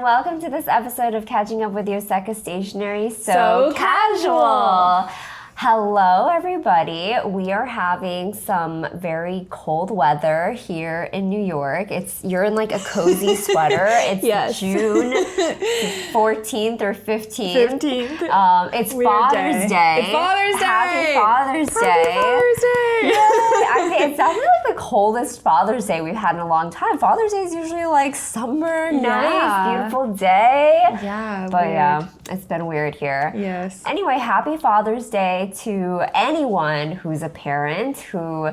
welcome to this episode of Catching Up with Yoseka Stationery So Casual. Hello, everybody. We are having some very cold weather here in New York. You're in like a cozy sweater. It's June 14th or 15th. It's Father's Day. It's Father's Day. Happy Father's Day. Happy Father's Day. Yay. I mean, it's definitely like the coldest Father's Day we've had in a long time. Father's Day is usually like summer, nice, beautiful day. Yeah, but weird. Yeah, it's been weird here. Yes. Anyway, happy Father's Day to anyone who's a parent who,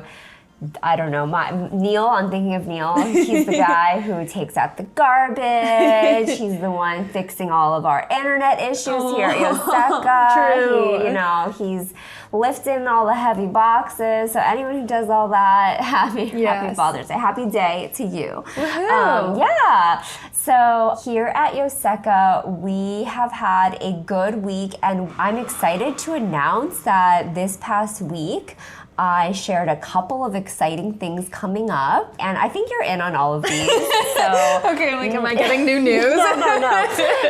I don't know, Neil, I'm thinking of Neil. He's the guy who takes out the garbage. He's the one fixing all of our internet issues here at Yoseka. True. He's lifting all the heavy boxes. So anyone who does all that, happy Father's Day. Happy day to you. So here at Yoseka, we have had a good week, and I'm excited to announce that this past week, I shared a couple of exciting things coming up, and I think you're in on all of these. So okay, I'm like, am I getting new news? No,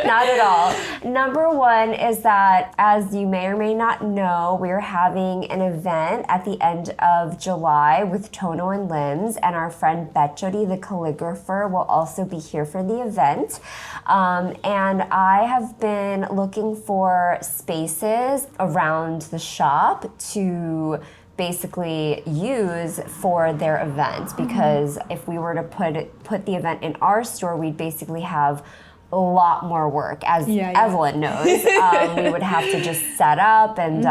not at all. Number one is that, as you may or may not know, we're having an event at the end of July with Tono Lims, and our friend Betjody, the calligrapher, will also be here for the event. And I have been looking for spaces around the shop to basically use for their event, because if we were to put the event in our store, we'd basically have a lot more work, as Evelyn knows. We would have to just set up and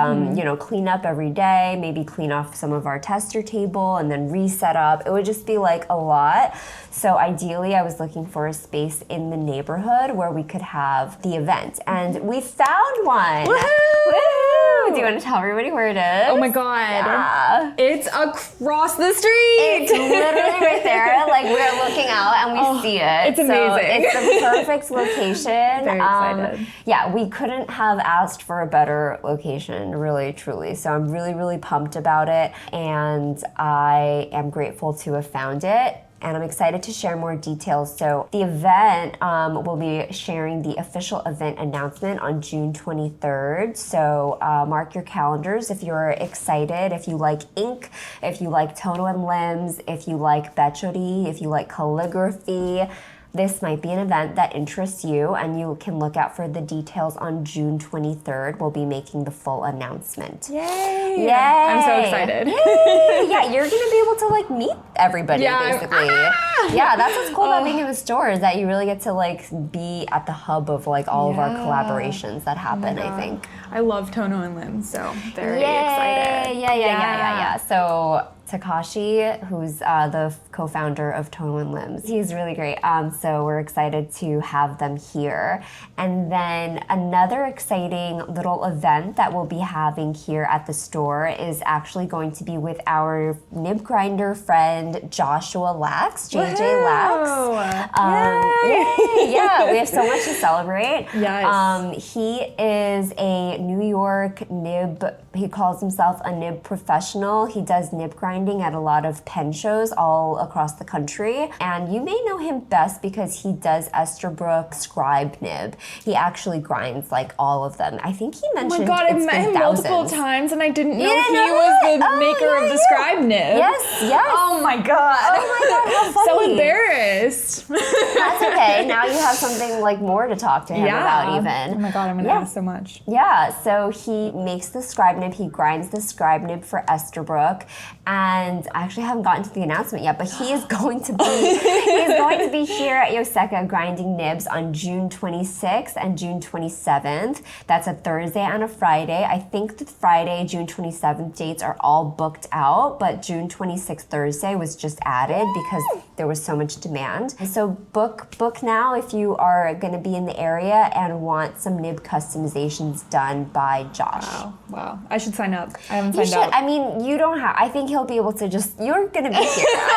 clean up every day, maybe clean off some of our tester table and then reset up. It would just be like a lot. So ideally, I was looking for a space in the neighborhood where we could have the event, and we found one. Woohoo! Do you want to tell everybody where it is? Oh my God. Yeah. It's across the street. It's literally right there. Like, we're looking out and we see it. It's amazing. So it's the perfect location. Very excited. Yeah, we couldn't have asked for a better location, really, truly. So I'm really, really pumped about it, and I am grateful to have found it. And I'm excited to share more details. So the event, will be sharing the official event announcement on June 23rd. So mark your calendars if you're excited, if you like ink, if you like Tono Lims, if you like Betjody, if you like calligraphy. This might be an event that interests you, and you can look out for the details on June 23rd. We'll be making the full announcement. Yay! Yay! I'm so excited. Yay! Yeah, you're gonna be able to like meet everybody, basically. Yeah, that's what's cool about being in the store, is that you really get to like be at the hub of like all of our collaborations that happen, I think. I love Tono and Lims, so very excited. Yeah. So Takashi, who's the co-founder of Tono Lims, he's really great. So we're excited to have them here. And then another exciting little event that we'll be having here at the store is actually going to be with our nib grinder friend Joshua Lax, JJ Lax. Yeah, we have so much to celebrate. Yes. He is a New York nib. He calls himself a nib professional. He does nib grinding at a lot of pen shows all across the country. And you may know him best because he does Esterbrook scribe nib. He actually grinds like all of them. I think he mentioned Oh my God, I've met him multiple times, and I didn't know he was the maker of the scribe nib. Yes. Oh my God. How funny. So embarrassed. That's okay. Now you have something like more to talk to him about even. Oh my God, I'm gonna ask so much. Yeah, so he makes the scribe nib, he grinds the scribe nib for Esterbrook, and I actually haven't gotten to the announcement yet, but he is going to be here at Yoseka grinding nibs on June 26th and June 27th. That's a Thursday and a Friday. I think the Friday, June 27th dates are all booked out, but June 26th Thursday was just added because there was so much demand. So book now if you are going to be in the area and want some nib customizations done by Josh. Wow. I should sign up. I haven't You signed should. up. I mean, you don't have. I think he'll be able to just. You're gonna be here. I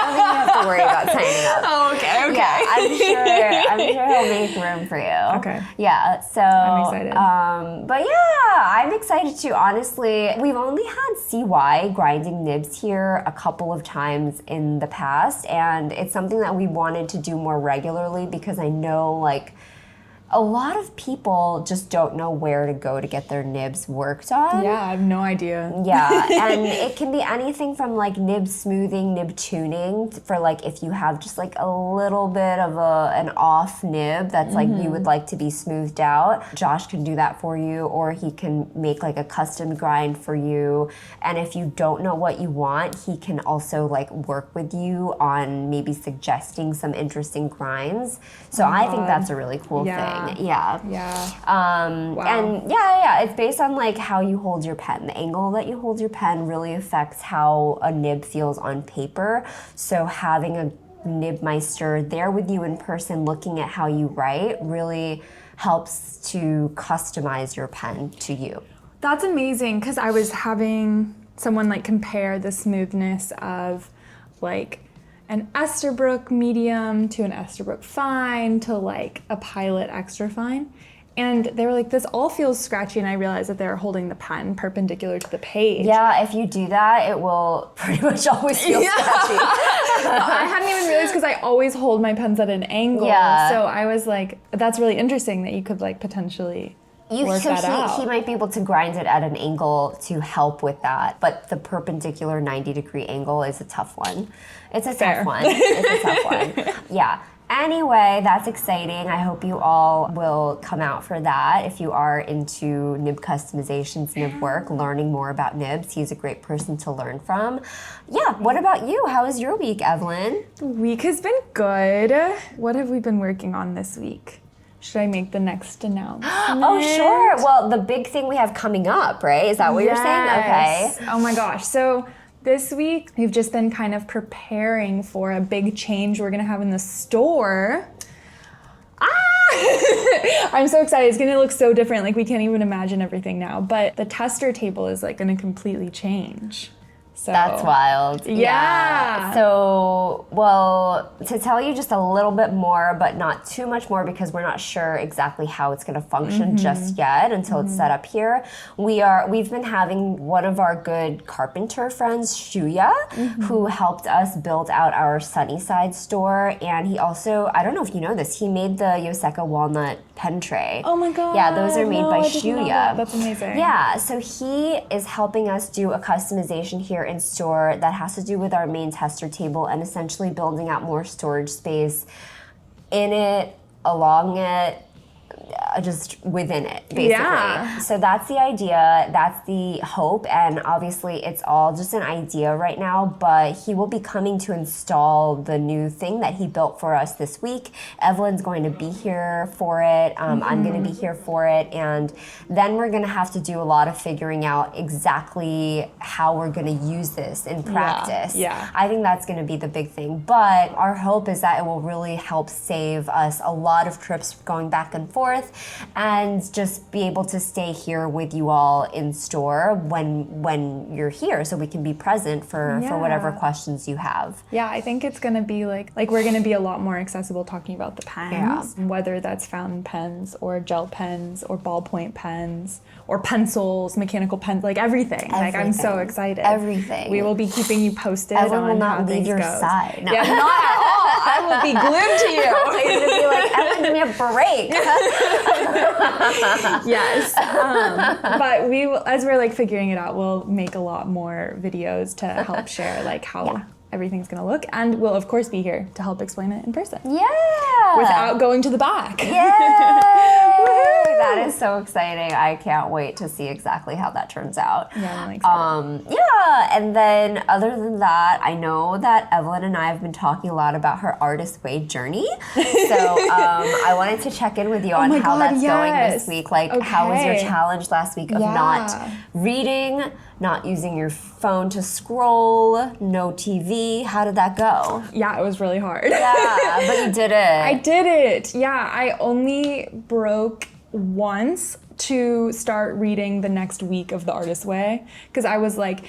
don't think you have to worry about signing up. Oh, okay. Yeah, I'm sure he'll make room for you. Okay. Yeah. So I'm excited. But yeah, I'm excited too. Honestly, we've only had CY grinding nibs here a couple of times in the past, and it's something that we wanted to do more regularly because I know like a lot of people just don't know where to go to get their nibs worked on. Yeah, I have no idea. Yeah, and it can be anything from like nib smoothing, nib tuning, for like if you have just like a little bit of an off nib that's like you would like to be smoothed out. Josh can do that for you, or he can make like a custom grind for you. And if you don't know what you want, he can also like work with you on maybe suggesting some interesting grinds. So I think that's a really cool thing. Yeah. Wow. And yeah, it's based on like how you hold your pen. The angle that you hold your pen really affects how a nib feels on paper. So having a nibmeister there with you in person looking at how you write really helps to customize your pen to you. That's amazing, because I was having someone like compare the smoothness of like an Esterbrook medium to an Esterbrook fine to like a Pilot extra fine. And they were like, this all feels scratchy, and I realized that they're holding the pen perpendicular to the page. Yeah, if you do that, it will pretty much always feel scratchy. I hadn't even realized, because I always hold my pens at an angle. Yeah. So I was like, that's really interesting that you could like potentially work that out. He might be able to grind it at an angle to help with that, but the perpendicular 90-degree angle is a tough one. It's a tough one. It's a tough one. Yeah. Anyway, that's exciting. I hope you all will come out for that. If you are into nib customizations, nib work, learning more about nibs, he's a great person to learn from. Yeah, what about you? How was your week, Evelyn? The week has been good. What have we been working on this week? Should I make the next announcement? Oh, sure. Well, the big thing we have coming up, right? Is that what you're saying? Okay. Oh my gosh. So this week, we've just been kind of preparing for a big change we're going to have in the store. I'm so excited. It's going to look so different. Like, we can't even imagine everything now. But the tester table is like going to completely change. So That's wild. Yeah. So, well, to tell you just a little bit more, but not too much more, because we're not sure exactly how it's going to function just yet until it's set up here. We've been having one of our good carpenter friends, Shuya, who helped us build out our Sunnyside store, and he also, I don't know if you know this, he made the Yoseka walnut pen tray. Oh my god. Yeah, those are made by I didn't know Shuya. that. That's amazing. Yeah, so he is helping us do a customization here in store that has to do with our main tester table and essentially building out more storage space in it, along it, just within it, basically. Yeah. So that's the idea, that's the hope, and obviously it's all just an idea right now, but he will be coming to install the new thing that he built for us this week. Evelyn's going to be here for it, I'm going to be here for it, and then we're going to have to do a lot of figuring out exactly how we're going to use this in practice. Yeah. I think that's going to be the big thing, but our hope is that it will really help save us a lot of trips going back and forth, and just be able to stay here with you all in store when you're here, so we can be present for whatever questions you have. Yeah, I think it's gonna be like we're gonna be a lot more accessible talking about the pens, whether that's fountain pens or gel pens or ballpoint pens or pencils, mechanical pens, like everything. Like, I'm so excited. Everything. We will be keeping you posted Evelyn on will not how leave things your goes. side. No. Yeah, not at all. I will be glued to you. You're gonna be like, Evelyn, give me a break. Yes. But we will, as we're like figuring it out, we'll make a lot more videos to help share like how everything's gonna look, and we'll of course be here to help explain it in person. Yeah. Without going to the back. Yay! That is so exciting. I can't wait to see exactly how that turns out. Yeah, I'm excited. Yeah, and then other than that, I know that Evelyn and I have been talking a lot about her artist way journey. So I wanted to check in with you on how that's going this week. Like, how was your challenge last week of not reading, not using your phone to scroll, no TV? How did that go? Yeah, it was really hard. Yeah, but you did it. I did it. Yeah, I only broke once to start reading the next week of The Artist's Way, because I was like,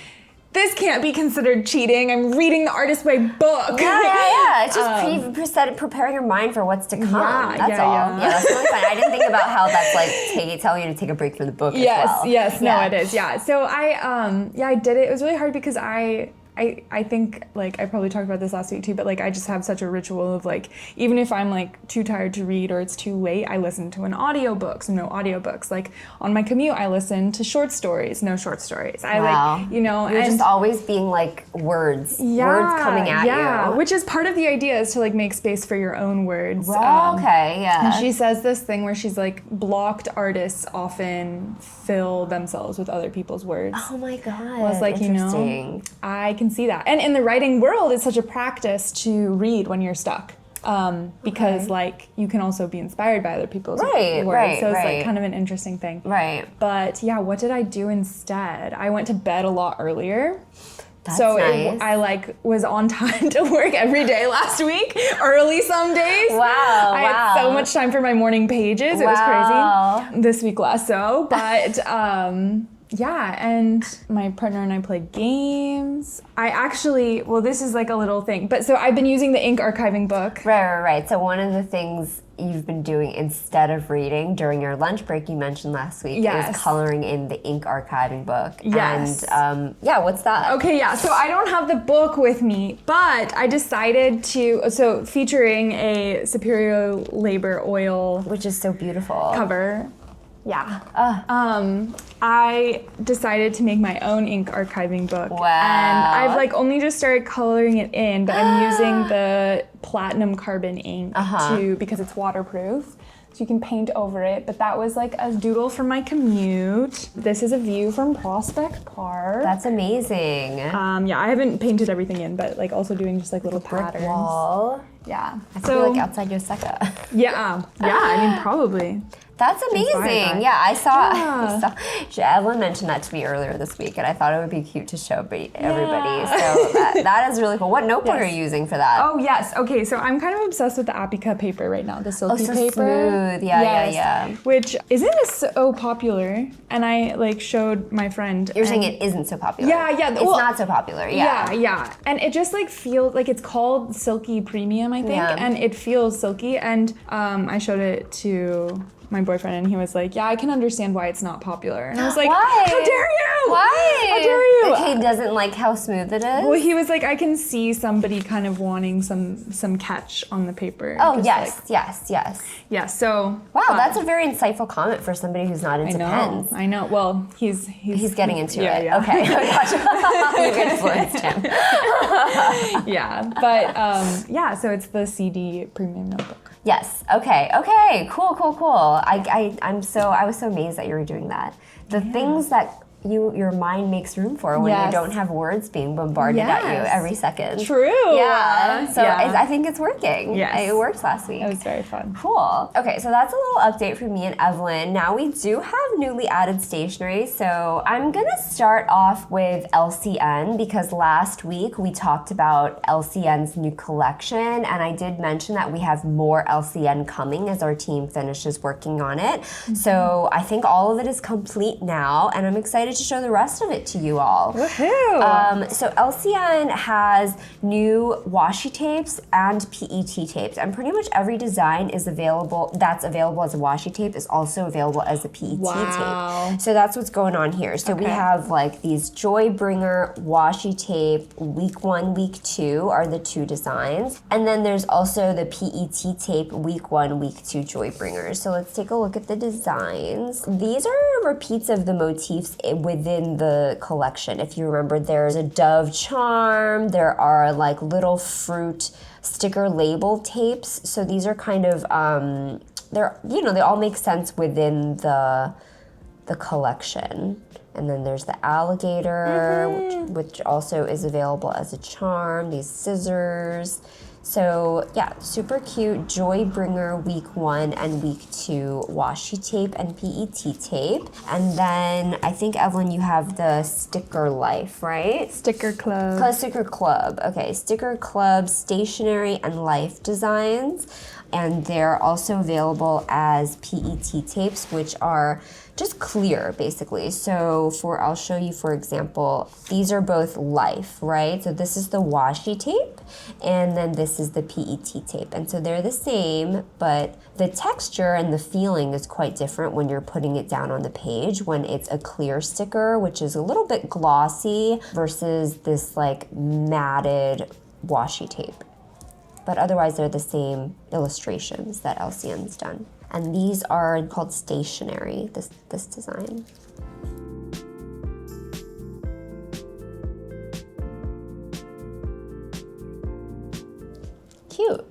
this can't be considered cheating. I'm reading the Artist's Way book. Yeah. It's just preparing your mind for what's to come. That's all. Yeah, that's really fun. I didn't think about how that's like telling you to take a break from the book as well. Yes, no, it is. Yeah. So I did it. It was really hard because I I think, like, I probably talked about this last week too, but like I just have such a ritual of like, even if I'm like too tired to read or it's too late, I listen to an audiobook, so no audiobooks. Like on my commute, I listen to short stories, no short stories. I like, you know, you're just always being like words coming at you. Which is part of the idea, is to like make space for your own words. Okay, yeah. And she says this thing where she's like, blocked artists often fill themselves with other people's words. Oh my God. I was like, you know, I can see that. And in the writing world, it's such a practice to read when you're stuck. Because like you can also be inspired by other people's words. So it's like kind of an interesting thing. Right. But yeah, what did I do instead? I went to bed a lot earlier. That's so nice. I like was on time to work every day last week, early some days. Wow. I had so much time for my morning pages. It was crazy. This week less so, but yeah, and my partner and I played games. I actually, well, this is like a little thing, but so I've been using the ink archiving book. Right. So one of the things you've been doing instead of reading during your lunch break, you mentioned last week, is coloring in the ink archiving book. Yes. And what's that? Okay, yeah, so I don't have the book with me, but I decided to, so featuring a Superior Labor oil, which is so beautiful, cover. Yeah. I decided to make my own ink archiving book. Wow. And I've like only just started coloring it in, but I'm using the platinum carbon ink because it's waterproof. So you can paint over it, but that was like a doodle for my commute. This is a view from Prospect Park. That's amazing. Yeah, I haven't painted everything in, but like also doing just like little patterns. Wall. Yeah. I feel like outside Yoseka. Yeah, I mean probably. That's amazing. Yeah, I saw Evelyn mentioned that to me earlier this week, and I thought it would be cute to show everybody. So that is really cool. What notebook are you using for that? Oh, yes. Okay, so I'm kind of obsessed with the Apica paper right now, the silky paper. Smooth. Yeah. Which isn't so popular, and I like showed my friend. You're saying it isn't so popular? Yeah. It's not so popular, Yeah. And it just like feels like it's called Silky Premium, I think, and it feels silky, and I showed it to my boyfriend, and he was like, yeah, I can understand why it's not popular. And I was like, why? How dare you? Why? How dare you? Okay, he doesn't like how smooth it is? Well, he was like, I can see somebody kind of wanting some catch on the paper. Oh, yes. Yeah, so. Wow, that's a very insightful comment for somebody who's not into pens. I know. Well, he's getting into it. Yeah. Okay, gotcha. You influenced him. Yeah, but so it's the CD Premium Notebook. Yes. Okay. Cool. I was so amazed that you were doing that. The things that your mind makes room for when you don't have words being bombarded at you every second. True. Yeah. So I think it's working. Yes. It worked last week. It was very fun. Cool. Okay, so that's a little update for me and Evelyn. Now we do have newly added stationery. So I'm gonna start off with LCN because last week we talked about LCN's new collection, and I did mention that we have more LCN coming as our team finishes working on it. Mm-hmm. So I think all of it is complete now, and I'm excited to show the rest of it to you all. Woohoo! So LCN has new washi tapes and PET tapes, and pretty much every design is available that's available as a washi tape is also available as a PET tape. So that's what's going on here. So we have like these Joybringer washi tape, week 1, week 2 are the 2 designs, and then there's also the PET tape, week 1, week 2 Joybringers. So let's take a look at the designs. These are repeats of the motifs within the collection. If you remember, there's a dove charm, there are like little fruit sticker label tapes. So these are kind of they all make sense within the collection. And then there's the alligator, which also is available as a charm, these scissors. So yeah, super cute Joybringer week 1 and week 2 washi tape and PET tape. And then I think, Evelyn, you have the Sticker Life, right? Sticker Club. Sticker Club. Okay, Sticker Club, Stationery and Life designs. and they're also available as PET tapes, which are just clear, basically. So I'll show you, for example, these are both Life, right? So this is the washi tape, and then this is the PET tape. And so they're the same, but the texture and the feeling is quite different when you're putting it down on the page, when it's a clear sticker, which is a little bit glossy, versus this like matted washi tape. But otherwise they're the same illustrations that LCN's done. And these are called Stationery, this design. Cute.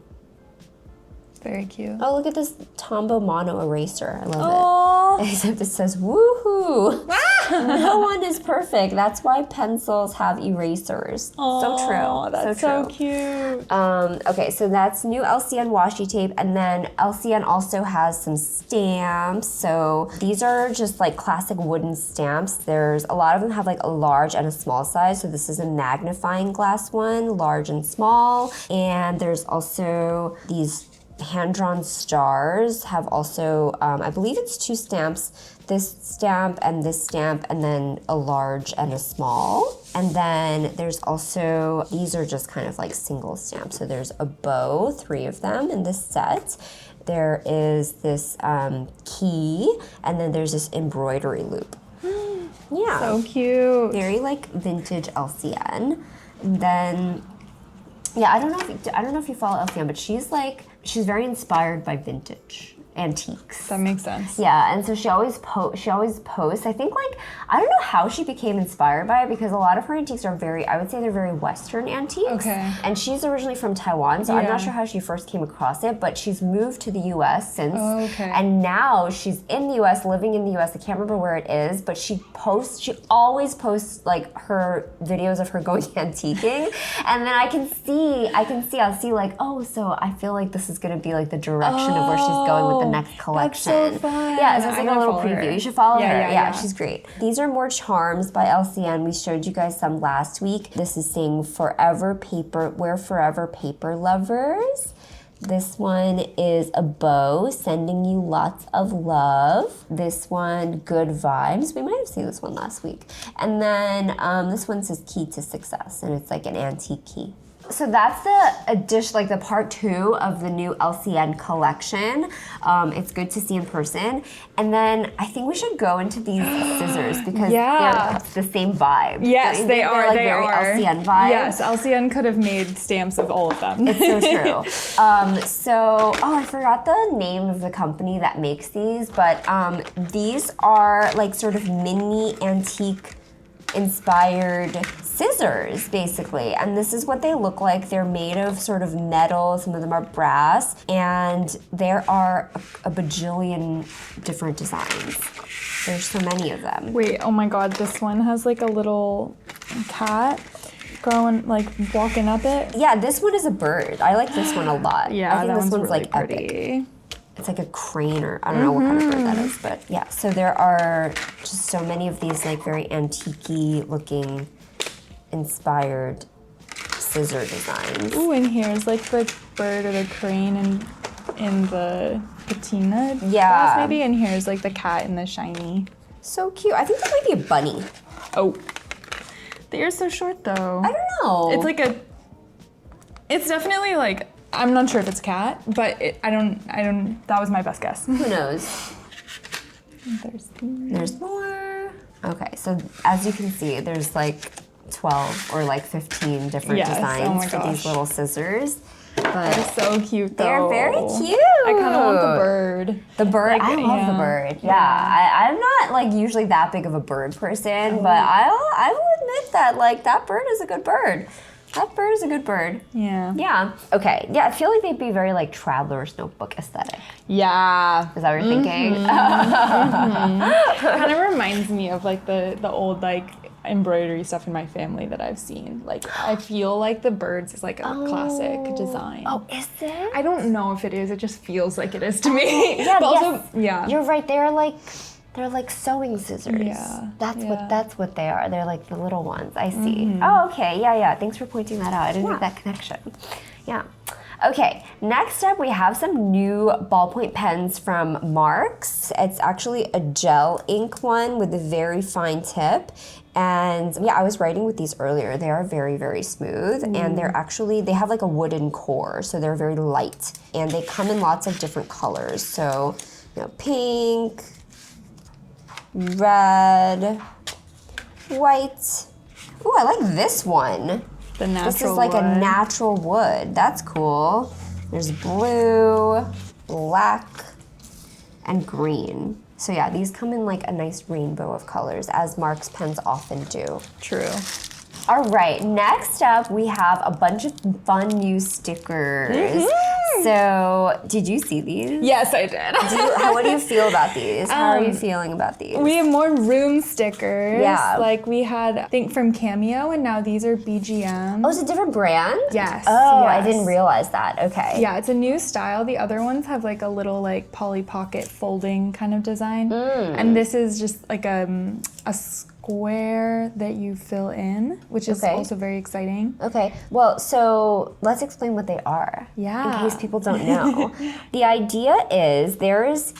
Very cute. Oh, look at this Tombow mono eraser. I love Aww. it. Except it says, woohoo! No one is perfect. That's why pencils have erasers. So true. That's so cute. Okay, so that's new LCN washi tape, and then LCN also has some stamps. So these are just like classic wooden stamps. There's a lot of them have like a large and a small size. So this is a magnifying glass one, large and small. And there's also these hand-drawn stars have also, I believe it's 2 stamps, this stamp, and then a large and a small. And then there's also, these are just kind of like single stamps. So there's a bow, 3 of them in this set. There is this key, and then there's this embroidery loop. Yeah. So cute. Very like vintage LCN. And then, yeah, I don't know if you follow LCN, but she's very inspired by vintage antiques. That makes sense. Yeah, and so she always posts. I think like, I don't know how she became inspired by it, because a lot of her antiques are I would say they're very Western antiques. Okay. And she's originally from Taiwan, so I'm not sure how she first came across it, but she's moved to the US since. Oh, okay. And now she's in the US, living in the US. I can't remember where it is, but she always posts like her videos of her going antiquing. And then I'll see like, oh, so I feel like this is gonna be like the direction of where she's going with the next collection. That's so fun. Yeah, so it's like a little preview. Her. You should follow her. Yeah, She's great. These are more charms by LCN. We showed you guys some last week. This is saying forever paper, we're forever paper lovers. This one is a bow, sending you lots of love. This one, good vibes. We might have seen this one last week. And then this one says key to success, and it's like an antique key. So that's the addition, like the part 2 of the new LCN collection. It's good to see in person. And then I think we should go into these scissors, because they're the same vibe. Yes, they are. Like they very are. LCN vibe. Yes, LCN could have made stamps of all of them. It's so true. I forgot the name of the company that makes these, but these are like sort of mini antique inspired scissors, basically. And this is what they look like. They're made of sort of metal, some of them are brass, and there are a bajillion different designs. There's so many of them. Wait, oh my god, this one has like a little cat growing, like walking up it. Yeah, this one is a bird. I like this one a lot. Yeah, I think that this one's really like pretty. epic. It's like a crane, or I don't know what kind of bird that is, but yeah. So there are just so many of these like very antique-y looking inspired scissor designs. Ooh, and here's like the bird or the crane in the patina glass maybe, and here's like the cat in the shiny. So cute. I think that might be a bunny. Oh. The ear's so short though. I don't know. It's like it's definitely like, I'm not sure if it's cat, but I don't, that was my best guess. Who knows? There's more. Okay, so as you can see, there's like 12 or like 15 different designs for these little scissors. But they're so cute though. They're very cute. I kind of want the bird. The bird, Like, I love the bird. Yeah, I'm not like usually that big of a bird person, but I will admit that like that bird is a good bird. That bird is a good bird. Yeah. Yeah. Okay. Yeah, I feel like they'd be very like traveler's notebook aesthetic. Yeah. Is that what you're thinking? Kind of reminds me of like the old like embroidery stuff in my family that I've seen. Like I feel like the birds is like a classic design. Oh, is it? I don't know if it is. It just feels like it is to me. Yeah. But yes. also, yeah. You're right. They're like sewing scissors. Yeah. That's what they are. They're like the little ones. I see. Oh, okay. Yeah. Thanks for pointing that out. I didn't make that connection. Yeah. Okay, next up we have some new ballpoint pens from Marks. It's actually a gel ink one with a very fine tip. And yeah, I was writing with these earlier. They are very, very smooth, and they have like a wooden core, so they're very light. And they come in lots of different colors. So, pink, red, white. Ooh, I like this one. The natural This is like wood. a natural wood. That's cool. There's blue, black, and green. So yeah, these come in like a nice rainbow of colors, as Mark's pens often do. True. All right, next up we have a bunch of fun new stickers. So, did you see these? Yes, I did. What do you feel about these? How are you feeling about these? We have more room stickers. Yeah. Like we had, I think, from Cameo, and now these are BGM. Oh, it's a different brand? Yes. Oh, yes. I didn't realize that. Okay. Yeah, it's a new style. The other ones have like a little like Polly Pocket folding kind of design. And this is just like a square that you fill in, which is also very exciting. Okay, well, so let's explain what they are. Yeah. In case people don't know. The idea is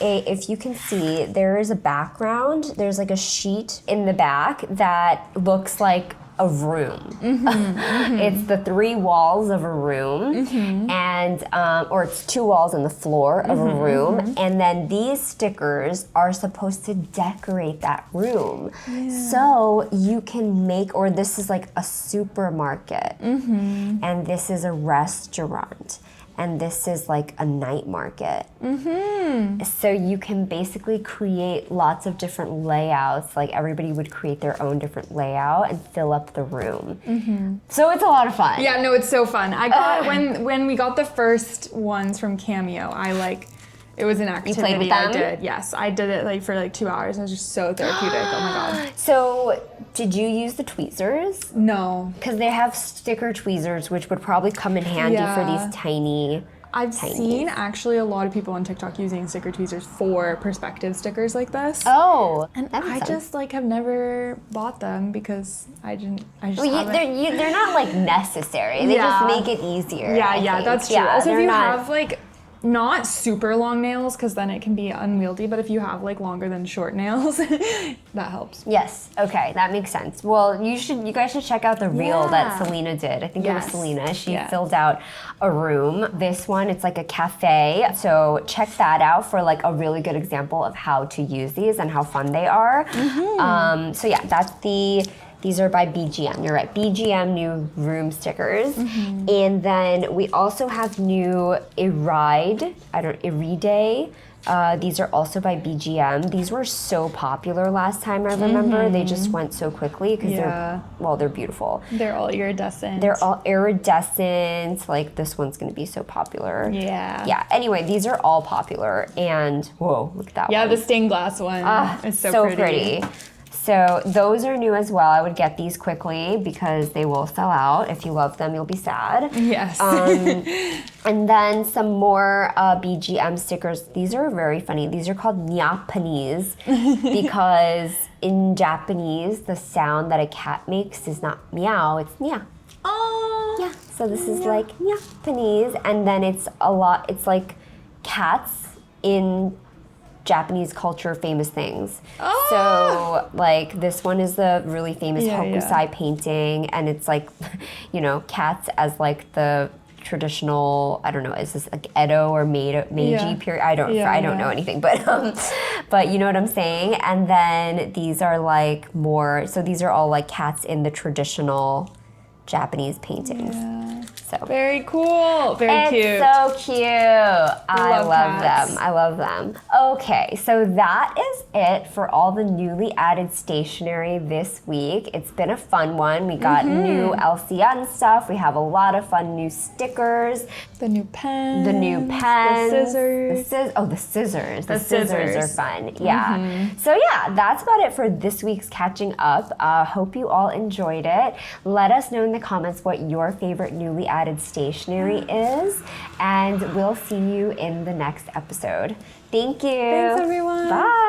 if you can see, there is a background, there's like a sheet in the back that looks like a room. It's the 3 walls of a room, and or it's 2 walls and the floor of a room, and then these stickers are supposed to decorate that room. So you can make, or this is like a supermarket, and this is a restaurant, and this is like a night market. So you can basically create lots of different layouts, like everybody would create their own different layout and fill up the room. So it's a lot of fun. Yeah, no, it's so fun. I got, when we got the first ones from Cameo, it was an activity played with them? I did. Yes, I did it like for like 2 hours. It was just so therapeutic. Oh my god. So did you use the tweezers? No. Because they have sticker tweezers, which would probably come in handy for these tiny. I've seen actually a lot of people on TikTok using sticker tweezers for perspective stickers like this. Oh, And that makes I sense. just like have never bought them because I just Well, haven't. they're not like necessary. They just make it easier. I Yeah, think. that's true. Yeah, also, if they're you not- have like not super long nails, because then it can be unwieldy, but if you have like longer than short nails, that helps. Yes. Okay, that makes sense. Well, you guys should check out the reel that Selena did. I think it was Yes. Selena. She filled out a room. This one, it's like a cafe. So check that out for like a really good example of how to use these and how fun they are. So yeah, these are by BGM. You're right. BGM new room stickers. And then we also have new Iride. Iride. These are also by BGM. These were so popular last time, I remember. They just went so quickly because they're beautiful. They're all iridescent. They're all iridescent. Like this one's gonna be so popular. Yeah. Yeah. Anyway, these are all popular. And whoa, look at that one. Yeah, the stained glass one. It's so pretty. So those are new as well. I would get these quickly because they will sell out. If you love them, you'll be sad. Yes. And then some more BGM stickers. These are very funny. These are called panese because in Japanese, the sound that a cat makes is not meow, it's nya. Oh. Yeah. So this is like panese, and then it's like cats in Japanese culture famous things. So like this one is the really famous hokusai painting, and it's like, cats as like the traditional, I don't know, is this like Edo or Meiji period? I don't know anything, but you know what I'm saying? And then these are like more, so these are all like cats in the traditional Japanese paintings. So Very cool. Very cute. It's so cute. I love cats. them. I love them. Okay, so that is it for all the newly added stationery this week. It's been a fun one. We got new LCN stuff. We have a lot of fun new stickers. The new pens. The new pens. The scissors. The scissors. The scissors. scissors are fun. Yeah. So yeah, that's about it for this week's Catching Up. Hope you all enjoyed it. Let us know in the comments what your favorite newly added stationery is, and we'll see you in the next episode. Thank you. Thanks, everyone. Bye.